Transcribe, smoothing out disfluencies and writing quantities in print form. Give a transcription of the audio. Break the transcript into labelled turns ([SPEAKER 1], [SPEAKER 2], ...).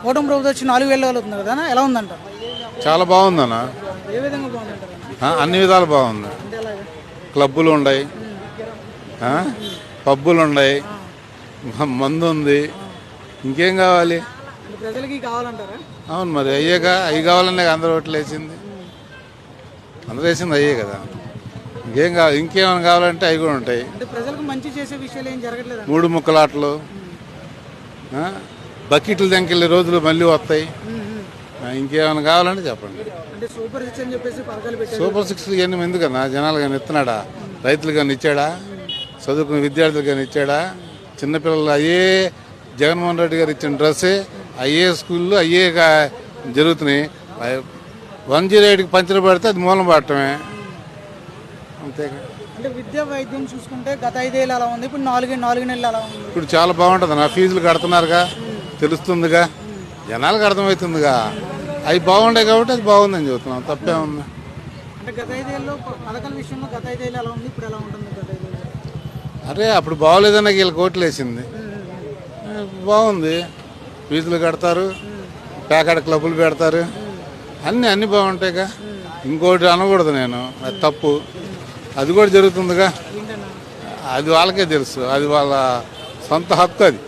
[SPEAKER 1] కూటమి ప్రభుత్వం వచ్చి 4,000 అవుతుంది కదా, ఎలా ఉందంట?
[SPEAKER 2] చాలా బాగుందన్న.
[SPEAKER 1] ఏ విధంగా బాగుందంటారు?
[SPEAKER 2] అన్ని విధాలు బాగుంది.
[SPEAKER 1] అంటే ఎలాగా?
[SPEAKER 2] క్లబ్బులు ఉన్నాయి, పబ్బులు ఉన్నాయి, మందు ఉంది, ఇంకేం కావాలి?
[SPEAKER 1] అంటే ప్రజలకి కావాలంటారా?
[SPEAKER 2] అవును, మరి అయ్యాక అవి కావాలనే అందరూ ఓట్లు వేసింది. అందరూ వేసింది అయ్యే కదా, ఇంకేం కావాలి? ఇంకేమైనా కావాలంటే అవి కూడా ఉంటాయి.
[SPEAKER 1] అంటే ప్రజలకు మంచి చేసే విషయాలు ఏం జరగట్లేదు.
[SPEAKER 2] 3 ముక్కలాటలు, బకెట్లు దంకెళ్ళే రోజులు మళ్ళీ వస్తాయి. ఇంకేమైనా కావాలంటే చెప్పండి.
[SPEAKER 1] అంటే సూపర్ 6 అని చెప్పేసి పథకాలు పెట్టారు.
[SPEAKER 2] సూపర్ 6 ఇవన్నీ ఎందుకన్నా? జనాలు కానీ ఇస్తున్నాడా? రైతులు కానీ ఇచ్చాడా? చదువుకున్న విద్యార్థులు కానీ ఇచ్చాడా? చిన్నపిల్లలు అయ్యే జగన్మోహన్ రెడ్డి గారు ఇచ్చిన డ్రెస్సే అయ్యే స్కూల్లో అయ్యే జరుగుతున్నాయి. 108కి పంచర్ పడితే అది మూలం పడటమే, అంతేగా.
[SPEAKER 1] అంటే విద్యా వైద్యం చూసుకుంటే గత 5 ఏళ్ళు అలా ఉంది, ఇప్పుడు 4 నెలలు అలా ఉంది.
[SPEAKER 2] ఇప్పుడు చాలా బాగుంటుంది. నా ఫీజులు కడుతున్నారుగా, తెలుస్తుందిగా, జనాలకు అర్థమవుతుందిగా. అవి బాగుంటాయి కాబట్టి అది బాగుందని చెబుతున్నాం, తప్పే ఉంది.
[SPEAKER 1] అంటే గత 5 ఏళ్ళు పథకాల విషయంలో గత 5 ఏళ్ళు ఎలా ఉంది, ఇప్పుడు ఎలా ఉంటుంది? గత 5 ఏళ్ళు
[SPEAKER 2] అరే అప్పుడు బాగోలేదన్న వీళ్ళకి ఓట్లు వేసింది, బాగుంది. ఫీజులు కడతారు, ప్యాకెట్ క్లబ్బులు పెడతారు, అన్నీ బాగుంటాయిగా. ఇంకోటి అనకూడదు నేను, అది తప్పు. అది కూడా జరుగుతుందిగా,
[SPEAKER 1] ఏంటన్నా?
[SPEAKER 2] అది వాళ్ళకే తెలుసు, అది వాళ్ళ సొంత హక్కు అది.